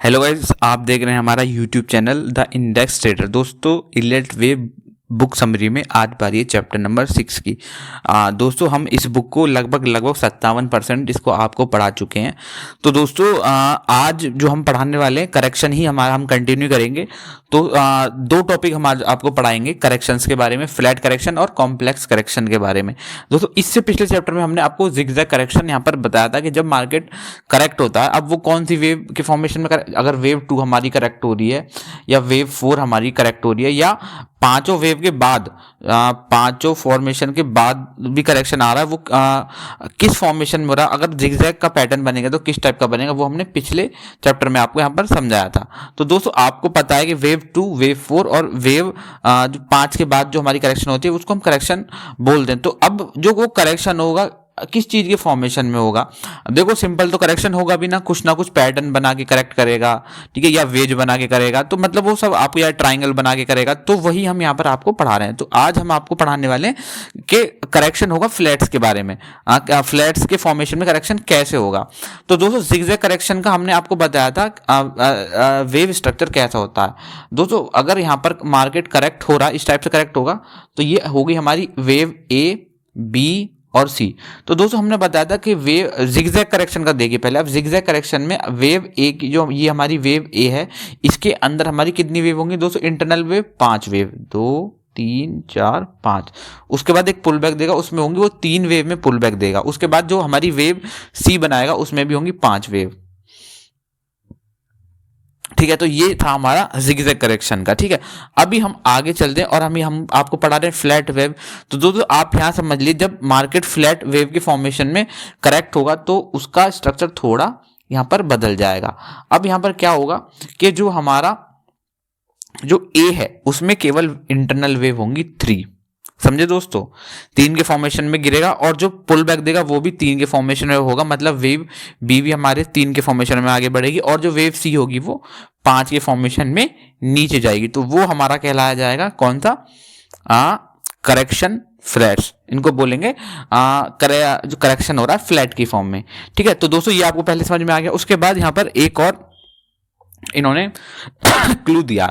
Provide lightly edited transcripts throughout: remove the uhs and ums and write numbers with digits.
Hello guys, आप देख रहे हैं हमारा YouTube channel the index trader. दोस्तों, इलियट वेव बुक समरी में आज बारी है चैप्टर नंबर 6 की। दोस्तों, हम इस बुक को लगभग 57% इसको आपको पढ़ा चुके हैं। तो दोस्तों, आज जो हम पढ़ाने वाले हैं करेक्शन ही हम कंटिन्यू करेंगे। तो दो टॉपिक हम आज आपको पढ़ाएंगे करेक्शंस के बारे में, फ्लैट करेक्शन और कॉम्प्लेक्स करेक्शन के बारे में। दोस्तों, इससे पिछले चैप्टर में हमने आपको जिगजैग करेक्शन यहाँ पर बताया था कि जब मार्केट करेक्ट होता है, अब वो कौन सी वेव के फॉर्मेशन में अगर वेव 2 हमारी करेक्ट हो रही है या वेव 4 हमारी करेक्ट हो रही है या पांचों वेव के बाद, पांचों फॉर्मेशन के बाद भी करेक्शन आ रहा है, वो किस फॉर्मेशन में हो रहा है, अगर जिगजैग का पैटर्न बनेगा तो किस टाइप का बनेगा, वो हमने पिछले चैप्टर में आपको यहाँ पर समझाया था। तो दोस्तों, आपको पता है कि वेव 2, वेव 4 और वेव जो 5 के बाद जो हमारी करेक्शन होती है उसको हम करेक्शन बोलते हैं। तो अब जो वो करेक्शन होगा किस चीज के फॉर्मेशन में होगा, देखो सिंपल तो करेक्शन होगा भी ना कुछ पैटर्न बना के करेक्ट करेगा, ठीक है, या वेज बना के करेगा, तो मतलब वो सब आपको या ट्राइंगल बना के करेगा। तो वही हम यहाँ पर आपको पढ़ा रहे हैं। तो आज हम आपको पढ़ाने वाले हैं कि करेक्शन होगा फ्लैट्स के बारे में, फ्लैट्स के फॉर्मेशन में करेक्शन कैसे होगा। तो दोस्तों, जिगजैग करेक्शन का हमने आपको बताया था वेव स्ट्रक्चर कैसा होता है। दोस्तों, अगर यहाँ पर मार्केट करेक्ट हो रहा है, इस टाइप से करेक्ट होगा, तो ये होगी हमारी वेव ए, बी और सी। तो दोस्तों, हमने बताया था कि वेव जिगजैग करेक्शन का देखिए पहले। अब जिगजैग करेक्शन में वेव ए की, जो ये हमारी वेव ए है, इसके अंदर हमारी कितनी वेव होंगी दोस्तों? Internal wave 5 wave, 2 3 4 5। उसके बाद एक पुल बैक देगा, उसमें होंगी वो 3 वेव में पुल बैक देगा। उसके बाद जो हमारी वेव सी बनाएगा उसमें भी होंगी 5 वेव, ठीक है। तो ये था हमारा जिगजैग करेक्शन का, ठीक है। अभी हम आगे चलते हैं और हम आपको पढ़ा रहे हैं फ्लैट वेव। तो दोस्तों, आप यहां समझ लीजिए, जब मार्केट फ्लैट वेव के फॉर्मेशन में करेक्ट होगा तो उसका स्ट्रक्चर थोड़ा यहां पर बदल जाएगा। अब यहां पर क्या होगा कि जो हमारा जो ए है उसमें केवल इंटरनल वेव होंगी 3, समझे दोस्तों। 3 के फॉर्मेशन में गिरेगा और जो पुल बैक देगा वो भी 3 के फॉर्मेशन में होगा, मतलब वेव बी भी हमारे 3 के फॉर्मेशन में आगे बढ़ेगी और जो वेव सी होगी वो 5 के फॉर्मेशन में नीचे जाएगी। तो वो हमारा कहलाया जाएगा कौन सा? करेक्शन फ्लैट्स, इनको बोलेंगे जो करेक्शन हो रहा है फ्लैट की फॉर्म में, ठीक है। तो दोस्तों, ये आपको पहले समझ में आ गया। उसके बाद यहाँ पर एक और इन्होंने क्लू दिया।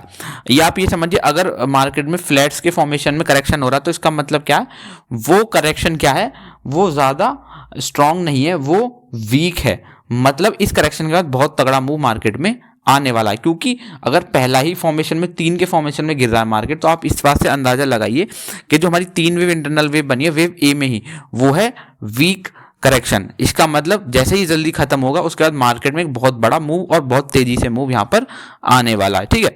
ये आप ये समझिए, अगर मार्केट में फ्लैट्स के फॉर्मेशन में करेक्शन हो रहा है तो इसका मतलब क्या है? वो करेक्शन क्या है? वो ज्यादा स्ट्रांग नहीं है, वो वीक है। मतलब इस करेक्शन के बाद बहुत तगड़ा मूव मार्केट में आने वाला है, क्योंकि अगर पहला ही फॉर्मेशन में 3 के फॉर्मेशन में गिर रहा है मार्केट, तो आप इस बात से अंदाजा लगाइए कि जो हमारी 3 वेव इंटरनल वेव बनी है वेव ए में ही, वो है वीक करेक्शन। इसका मतलब जैसे ही जल्दी खत्म होगा उसके बाद मार्केट में एक बहुत बड़ा मूव और बहुत तेजी से मूव यहां पर आने वाला है, ठीक है।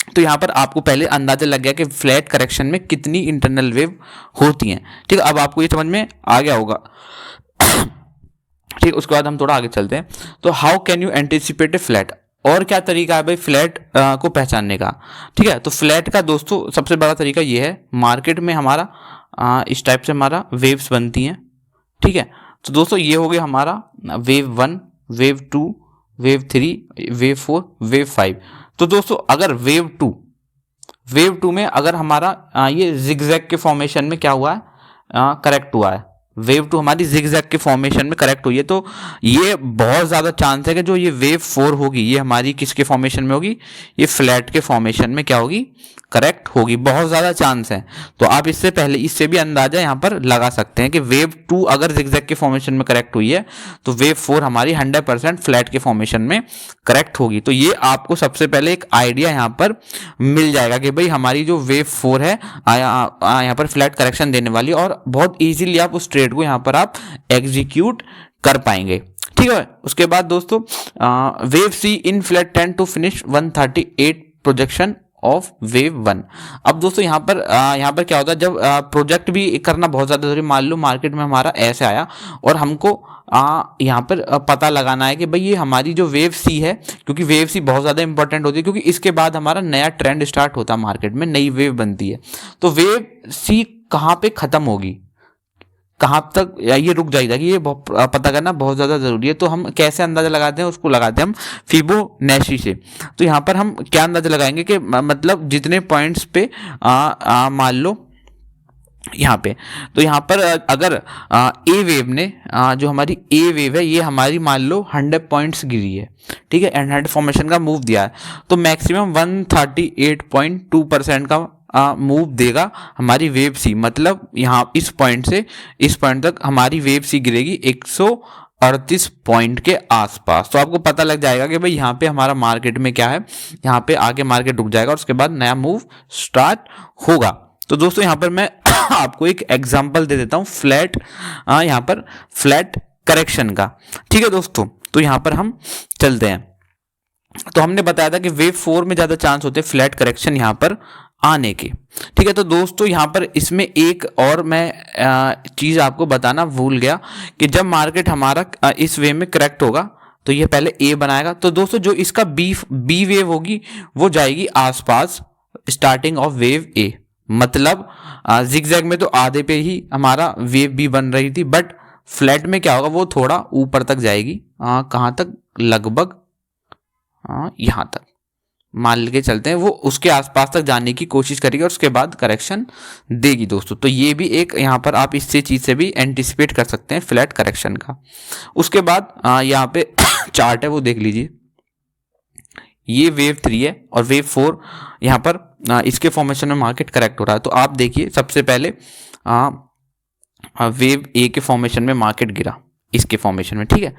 तो यहां पर आपको पहले अंदाजा लग गया कि फ्लैट करेक्शन में कितनी इंटरनल वेव होती हैं, ठीक है। अब आपको ये समझ में आ गया होगा, ठीक। उसके बाद हम थोड़ा आगे चलते हैं। तो how can you anticipate A flat, और क्या तरीका है भाई फ्लैट को पहचानने का, ठीक है। तो फ्लैट का दोस्तों सबसे बड़ा तरीका ये है, मार्केट में हमारा इस टाइप से हमारा वेव्स बनती हैं, ठीक है। तो दोस्तों, ये हो गया हमारा wave 1, wave 2, wave 3, wave 4, wave 5। तो दोस्तों, अगर वेव 2 में अगर हमारा ये जिगजैग के फॉर्मेशन में क्या हुआ है? करेक्ट हुआ है। वेव 2 हमारी जिगजैग के फॉर्मेशन में करेक्ट हुई है, तो ये बहुत ज्यादा चांस है कि जो ये वेव 4 होगी ये हमारी किसके फॉर्मेशन में होगी? ये फ्लैट के फॉर्मेशन में क्या होगी? करेक्ट होगी, बहुत ज्यादा चांस है। तो आप इससे पहले इससे भी अंदाजा यहां पर लगा सकते हैं कि वेव 2 अगर जिगजैग के फॉर्मेशन में करेक्ट हुई है तो वेव 4 हमारी 100% फ्लैट के फॉर्मेशन में करेक्ट होगी। तो ये आपको सबसे पहले एक आइडिया यहां पर मिल जाएगा कि भाई हमारी जो वेव 4 है यहां पर फ्लैट करेक्शन देने वाली, और बहुत ईजिली आप उस ट्रेड को यहां पर आप एग्जीक्यूट कर पाएंगे, ठीक है। उसके बाद दोस्तों, wave C in flat 10 to finish 138 projection of wave 1। अब दोस्तों, यहाँ पर क्या होता है, जब प्रोजेक्ट भी करना बहुत ज्यादा जरूरी। मान लो मार्केट में हमारा ऐसे आया और हमको यहाँ पर पता लगाना है कि भाई ये हमारी जो वेव सी है, क्योंकि वेव सी बहुत ज्यादा इंपॉर्टेंट होती है, क्योंकि इसके बाद हमारा नया ट्रेंड स्टार्ट होता है, मार्केट में नई वेव बनती है। तो वेव सी कहाँ पे खत्म होगी, कहाँ तक ये रुक जाएगा, कि ये पता करना बहुत ज़्यादा ज़रूरी है। तो हम कैसे अंदाज़ा लगाते हैं? उसको लगाते हैं हम फिबोनाची से। तो यहाँ पर हम क्या अंदाज़ा लगाएंगे कि मतलब जितने पॉइंट्स पे मान लो यहाँ पे। तो यहाँ पर अगर ए वेव ने जो हमारी ए वेव है ये हमारी मान लो 100 पॉइंट्स गिरी है, ठीक है, एंड हेड फॉर्मेशन का मूव दिया है, तो मैक्सिमम 138.2% का मूव देगा हमारी वेव सी। मतलब यहाँ इस पॉइंट से इस पॉइंट तक हमारी वेव सी गिरेगी 138 पॉइंट के आसपास। तो आपको पता लग जाएगा कि भाई यहाँ पे हमारा मार्केट में क्या है, यहाँ पे आगे मार्केट रुक जाएगा और उसके बाद नया मूव स्टार्ट होगा। तो दोस्तों यहाँ पर मैं आपको एक एग्जांपल दे देता हूँ फ्लैट, यहाँ पर फ्लैट करेक्शन का, ठीक है दोस्तों। तो यहाँ पर हम चलते हैं। तो हमने बताया था कि वेव 4 में ज़्यादा चांस होते हैं फ्लैट करेक्शन यहाँ पर आने के, ठीक है। तो दोस्तों यहाँ पर इसमें एक और मैं चीज़ आपको बताना भूल गया कि जब मार्केट हमारा इस वे में करेक्ट होगा तो ये पहले ए बनाएगा। तो दोस्तों जो इसका बी वेव होगी वो जाएगी आसपास स्टार्टिंग ऑफ वेव ए। मतलब जिगजैग में तो आधे पे ही हमारा वेव बी बन रही थी, बट फ्लैट में क्या होगा वो थोड़ा ऊपर तक जाएगी, कहाँ तक, लगभग यहाँ तक मान के चलते हैं, वो उसके आसपास तक जाने की कोशिश करेगी और उसके बाद करेक्शन देगी दोस्तों। तो ये भी एक यहाँ पर आप इससे चीज़ से भी एंटिसिपेट कर सकते हैं फ्लैट करेक्शन का। उसके बाद यहाँ पे चार्ट है वो देख लीजिए, ये वेव 3 है और वेव 4 यहाँ पर इसके फॉर्मेशन में मार्केट करेक्ट हो रहा है। तो आप देखिए सबसे पहले वेव ए के फॉर्मेशन में मार्केट गिरा इसके फॉर्मेशन में, ठीक है।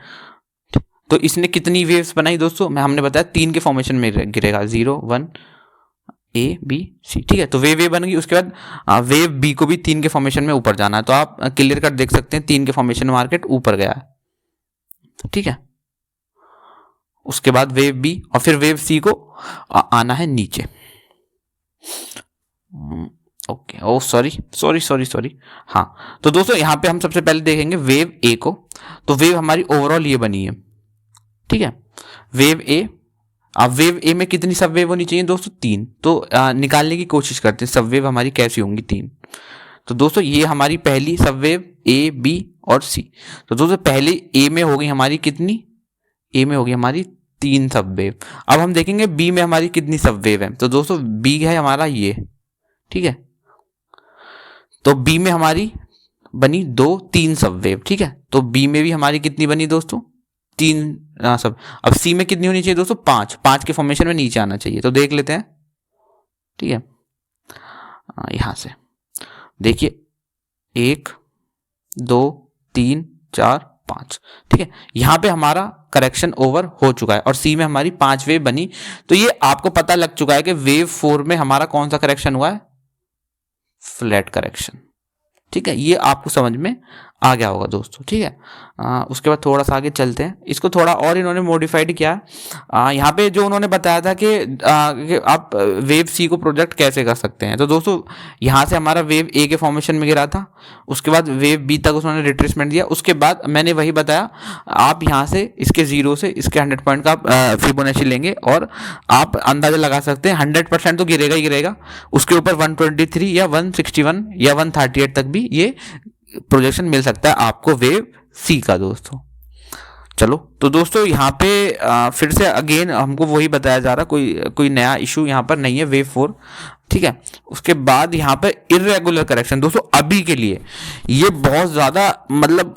तो इसने कितनी वेव्स बनाई दोस्तों, हमने बताया 3 के फॉर्मेशन में गिरेगा, 0 1 ए बी सी, ठीक है। तो वेव ए बन गई, उसके बाद वेव बी को भी 3 के फॉर्मेशन में ऊपर जाना है। तो आप क्लियर कट देख सकते हैं 3 के फॉर्मेशन में मार्केट ऊपर गया है, ठीक है। उसके बाद वेव बी और फिर वेव सी को आना है नीचे। ओके, ओ सॉरी। हाँ, तो दोस्तों यहाँ पे हम सबसे पहले देखेंगे वेव ए को। तो वेव हमारी ओवरऑल ये बनी है, ठीक है, वेव ए। अब वेव ए में कितनी सब वेव होनी चाहिए दोस्तों, 3। तो निकालने की कोशिश करते हैं सब वेव हमारी कैसी होंगी, 3। तो दोस्तों ये हमारी पहली सब वेव ए बी और सी। तो दोस्तों पहले ए में होगी हमारी कितनी, ए में होगी हमारी 3 सब वेव। अब हम देखेंगे बी में हमारी कितनी सब वेव है। तो दोस्तों बी है हमारा ये, ठीक है। तो बी में हमारी बनी 3 सब वेव, ठीक है। तो बी में भी हमारी कितनी बनी दोस्तों, 3 सब। अब सी में कितनी होनी चाहिए दोस्तों, 5 के फॉर्मेशन में नीचे आना चाहिए। तो देख लेते हैं, ठीक है। यहां से देखिए 1 2 3 4 5, ठीक है। यहां पे हमारा करेक्शन ओवर हो चुका है और सी में हमारी 5 वेव बनी। तो ये आपको पता लग चुका है कि वेव 4 में हमारा कौन सा करेक्शन हुआ है, फ्लैट करेक्शन, ठीक है। ये आपको समझ में आ गया होगा दोस्तों, ठीक है। उसके बाद थोड़ा सा आगे चलते हैं, इसको थोड़ा और इन्होंने मॉडिफाइड किया। यहाँ पे जो उन्होंने बताया था कि आप वेव सी को प्रोजेक्ट कैसे कर सकते हैं। तो दोस्तों यहाँ से हमारा वेव ए के फॉर्मेशन में गिरा था, उसके बाद वेव बी तक उन्होंने रिट्रेसमेंट दिया। उसके बाद मैंने वही बताया, आप यहाँ से इसके 0 से इसके 100 पॉइंट का फिबोनाची लेंगे और आप अंदाजा लगा सकते हैं 100% तो गिरेगा ही गिरेगा। उसके ऊपर 123 या 161 या 138 तक भी ये प्रोजेक्शन मिल सकता है आपको वेव सी का दोस्तों। चलो तो दोस्तों यहाँ पे फिर से अगेन हमको वही बताया जा रहा, कोई नया इशू यहाँ पर नहीं है वेव 4, ठीक है। उसके बाद यहाँ पे इर्रेगुलर करेक्शन दोस्तों, अभी के लिए ये बहुत ज़्यादा मतलब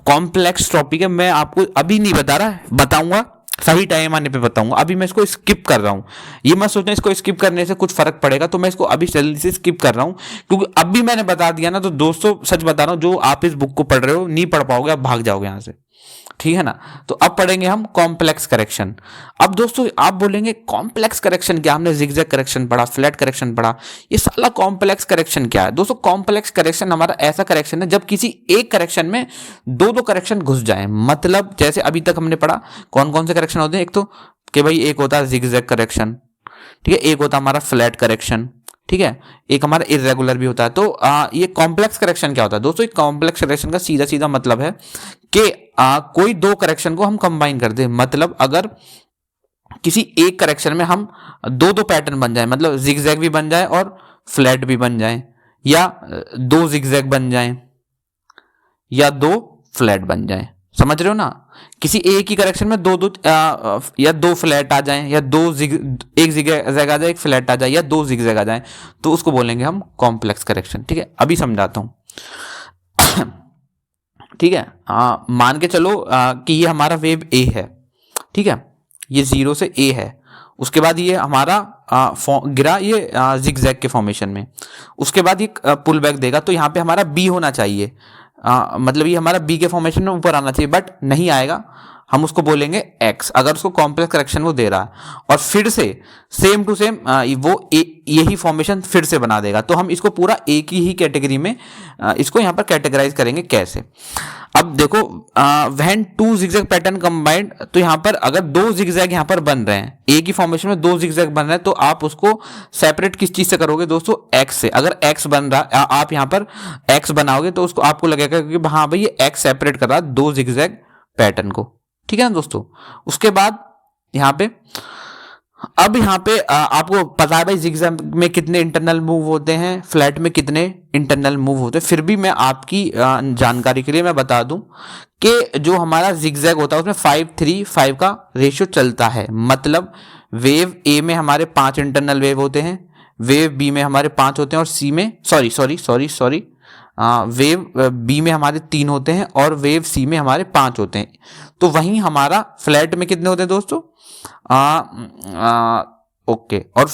कॉम्प्लेक्स टॉपिक है। मैं आपको अभी नहीं बता रहा, बताऊंगा सही टाइम आने पे बताऊंगा। अभी मैं इसको स्किप कर रहा हूँ, ये मत सोचना इसको स्किप करने से कुछ फर्क पड़ेगा। तो मैं इसको अभी जल्दी से स्किप कर रहा हूँ क्योंकि अभी मैंने बता दिया ना। तो दोस्तों सच बता रहा हूँ, जो आप इस बुक को पढ़ रहे हो नहीं पढ़ पाओगे, आप भाग जाओगे यहाँ से, ठीक है ना। तो अब पढ़ेंगे हम कॉम्प्लेक्स करेक्शन। अब दोस्तों आप बोलेंगे कॉम्प्लेक्स करेक्शन क्या, हमने जिगजैग करेक्शन पढ़ा, फ्लैट करेक्शन पढ़ा, ये साला कॉम्प्लेक्स करेक्शन क्या है। दोस्तों कॉम्प्लेक्स करेक्शन हमारा ऐसा करेक्शन है जब किसी एक करेक्शन में दो करेक्शन घुस जाए। मतलब जैसे अभी तक हमने पढ़ा कौन कौन से करेक्शन होते हैं, एक तो कि भाई एक होता है जिगजैग करेक्शन, ठीक है, एक होता है हमारा फ्लैट करेक्शन, ठीक है, एक हमारा इरेगुलर भी होता है। तो ये कॉम्प्लेक्स करेक्शन क्या होता है दोस्तों, कॉम्प्लेक्स करेक्शन का सीधा सीधा मतलब है कि कोई दो करेक्शन को हम कंबाइन कर दें। मतलब अगर किसी एक करेक्शन में हम दो पैटर्न बन जाए, मतलब जिगजैग भी बन जाए और फ्लैट भी बन जाए, या दो जिगजैग बन जाए या दो फ्लैट बन जाए, समझ रहे हो ना। किसी एक ही करेक्शन में या दो फ्लैट आ जाएं, या एक जिगजैग आ जाए, एक फ्लैट आ जाए, या दो जिगजैग आ जाए, तो उसको बोलेंगे हम कॉम्प्लेक्स करेक्शन। ठीक है, अभी समझाता हूं। ठीक है, मान के चलो कि ये हमारा वेव ए है। ठीक है, ये 0 से ए है, उसके बाद ये हमारा गिरा ये जिगजैग के फॉर्मेशन में, उसके बाद ये पुल बैक देगा, तो यहाँ पे हमारा बी होना चाहिए, मतलब ये हमारा बी के फॉर्मेशन में ऊपर आना चाहिए, बट नहीं आएगा, हम उसको बोलेंगे एक्स, अगर उसको कॉम्प्लेक्स करेक्शन वो दे रहा है। और फिर से सेम टू सेम वो यही फॉर्मेशन फिर से बना देगा, तो हम इसको पूरा एक ही कैटेगरी में इसको यहाँ पर कैटेगराइज करेंगे। कैसे? अब देखो, when two zigzag pattern combined, तो यहाँ पर अगर दो जिगजैग यहाँ पर बन रहे हैं, एक ही फॉर्मेशन में दो जिगजैग बन रहे हैं, तो आप उसको सेपरेट किस चीज से करोगे दोस्तों? एक्स से। अगर एक्स बन रहा, आप यहाँ पर एक्स बनाओगे तो उसको आपको लगेगा कि हाँ भाई ये एक्स सेपरेट कर रहा है दो जिगजैग पैटर्न को। ठीक है ना दोस्तों? उसके बाद यहाँ पे अब यहाँ पे आपको पता है भाई जिगजैग में कितने इंटरनल मूव होते हैं, फ्लैट में कितने इंटरनल मूव होते हैं, फिर भी मैं आपकी जानकारी के लिए मैं बता दूं कि जो हमारा जिगजैग होता है उसमें 5-3-5 का रेशियो चलता है। मतलब वेव ए में हमारे 5 इंटरनल वेव होते हैं, वेव बी में हमारे 5 होते हैं, और सी में सॉरी वेव बी में हमारे 3 होते हैं, और वेव सी में हमारे 5 होते हैं। तो वहीं हमारा फ्लैट में कितने होते हैं दोस्तों? ओके, और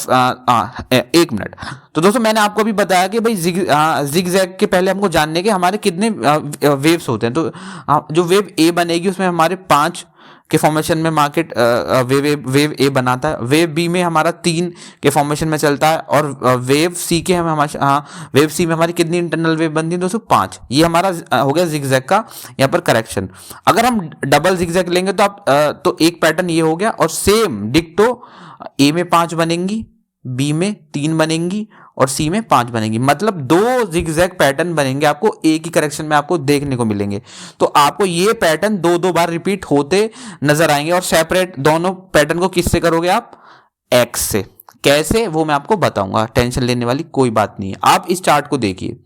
एक मिनट, तो दोस्तों मैंने आपको अभी बताया कि भाई जिगजैग के पहले हमको जानने के हमारे कितने वेव्स होते हैं। तो जो वेव ए बनेगी उसमें हमारे 5 के फॉर्मेशन में मार्केट वेव ए बनाता है, वेव बी में हमारा 3 के फॉर्मेशन में चलता है, और वेव सी में हमारी कितनी इंटरनल वेव बनती है दोस्तों? 5। ये हमारा हो गया जिगजैग का यहाँ पर करेक्शन। अगर हम डबल जिगजैग लेंगे तो तो एक पैटर्न ये हो गया, और सेम डिक्टो ए में 5 बनेंगी, बी में 3 बनेंगी, और सी में 5 बनेंगी। मतलब 2 जिगजैग पैटर्न बनेंगे आपको एक ही करेक्शन में आपको देखने को मिलेंगे। तो आपको ये पैटर्न 2-2 बार रिपीट होते नजर आएंगे, और सेपरेट दोनों पैटर्न को किससे करोगे आप? एक्स से। कैसे वो मैं आपको बताऊंगा, टेंशन लेने वाली कोई बात नहीं है। आप इस चार्ट को देखिए।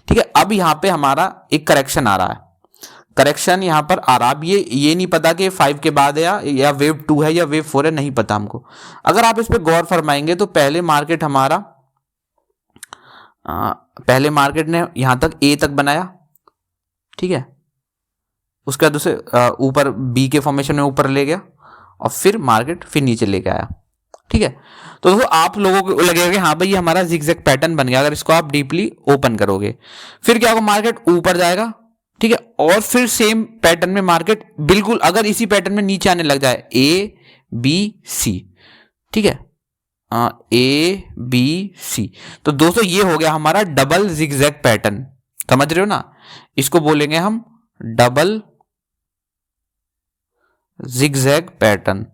ठीक है, अब यहां पे हमारा एक करेक्शन आ रहा है, करेक्शन यहां पर आ रहा। अब ये नहीं पता कि 5 के बाद है या वेव 2 है या वेव 4 है, नहीं पता हमको। अगर आप इस पर गौर फरमाएंगे तो पहले मार्केट ने यहां तक ए तक बनाया। ठीक है, उसके बाद उसे ऊपर बी के फॉर्मेशन में ऊपर ले गया, और फिर मार्केट फिर नीचे लेके आया। ठीक है, तो दोस्तों आप लोगों को लगेगा कि हाँ भाई ये हमारा जिगजैग पैटर्न बन गया। अगर इसको आप डीपली ओपन करोगे, फिर क्या होगा? मार्केट ऊपर जाएगा। ठीक है, और फिर सेम पैटर्न में मार्केट बिल्कुल अगर इसी पैटर्न में नीचे आने लग जाए, ए बी सी। ठीक है, ए बी सी, तो दोस्तों ये हो गया हमारा डबल जिगजैग पैटर्न। समझ रहे हो ना? इसको बोलेंगे हम डबल जिगजैग पैटर्न।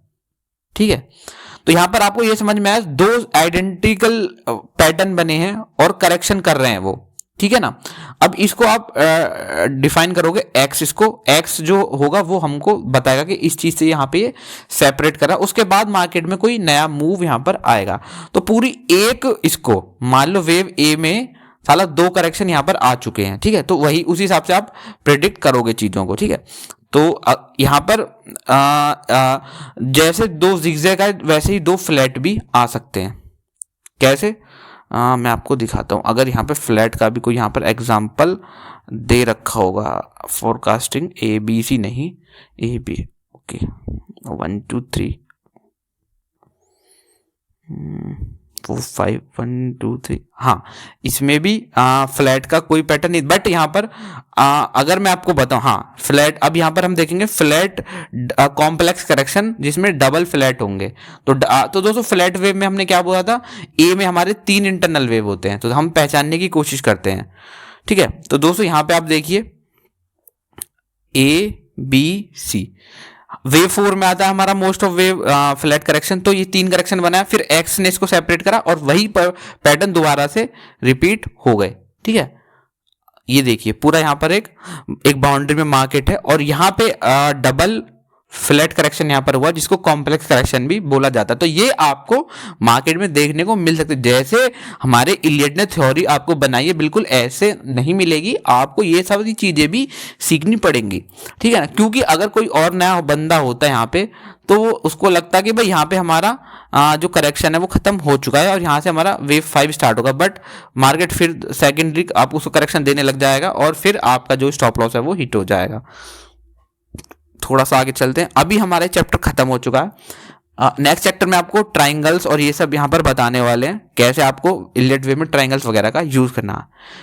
ठीक है, तो यहां पर आपको ये समझ में आया, 2 आइडेंटिकल पैटर्न बने हैं और करेक्शन कर रहे हैं वो। ठीक है ना? अब इसको आप डिफाइन करोगे एक्स, इसको एक्स जो होगा वो हमको बताएगा कि इस चीज से यहाँ पे ये सेपरेट करा। उसके बाद मार्केट में कोई नया मूव यहाँ पर आएगा, तो पूरी एक इसको मान लो वेव ए में साला 2 करेक्शन यहाँ पर आ चुके हैं। ठीक है, तो वही उसी हिसाब से आप प्रेडिक्ट करोगे चीजों को। ठीक है, तो यहाँ पर जैसे 2 जिगजैग आए वैसे ही 2 फ्लैट भी आ सकते हैं। कैसे? मैं आपको दिखाता हूं। अगर यहाँ पे फ्लैट का भी कोई यहाँ पर एग्जाम्पल दे रखा होगा, फोरकास्टिंग ए बी सी नहीं, ए बी, ओके, 1 2 3 4 5 1 2 3, हाँ, इसमें भी फ्लैट का कोई पैटर्न नहीं। बट यहाँ पर अगर मैं आपको बताऊं, हाँ फ्लैट, अब यहाँ पर हम देखेंगे फ्लैट कॉम्प्लेक्स करेक्शन जिसमें डबल फ्लैट होंगे। तो दोस्तों फ्लैट वेव में हमने क्या बोला था? ए में हमारे 3 इंटरनल वेव होते हैं, तो हम पहचानने की कोशिश करते हैं। ठीक है, तो दोस्तों यहाँ पे आप देखिए ए बी सी, वेव 4 में आता है हमारा most of wave flat correction. तो ये 3 करेक्शन बनाया, फिर एक्स ने इसको सेपरेट करा, और वही पैटर्न दोबारा से रिपीट हो गए। ठीक है, ये देखिए पूरा यहाँ पर एक बाउंड्री में मार्केट है, और यहाँ पे डबल फ्लैट करेक्शन यहाँ पर हुआ, जिसको कॉम्प्लेक्स करेक्शन भी बोला जाता है। तो ये आपको मार्केट में देखने को मिल सकती है। जैसे हमारे इलियट ने थ्योरी आपको बनाई है, बिल्कुल ऐसे नहीं मिलेगी, आपको ये सारी चीज़ें भी सीखनी पड़ेंगी, ठीक है ना। क्योंकि अगर कोई और नया बंदा होता है यहाँ पे, तो उसको लगता है कि भाई यहाँ पे हमारा जो करेक्शन है वो खत्म हो चुका है और यहाँ से हमारा वेव 5 स्टार्ट होगा, बट मार्केट फिर सेकेंडरी आपको उसको करेक्शन देने लग जाएगा और फिर आपका जो स्टॉप लॉस है वो हिट हो जाएगा। थोड़ा सा आगे चलते हैं। अभी हमारा चैप्टर खत्म हो चुका है। नेक्स्ट चैप्टर में आपको ट्राइंगल्स और ये सब यहाँ पर बताने वाले हैं, कैसे आपको इलियट वे में ट्राइंगल्स वगैरह का यूज करना है।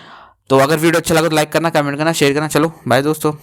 तो अगर वीडियो अच्छा लगा तो लाइक करना, कमेंट करना, शेयर करना। चलो बाय दोस्तों।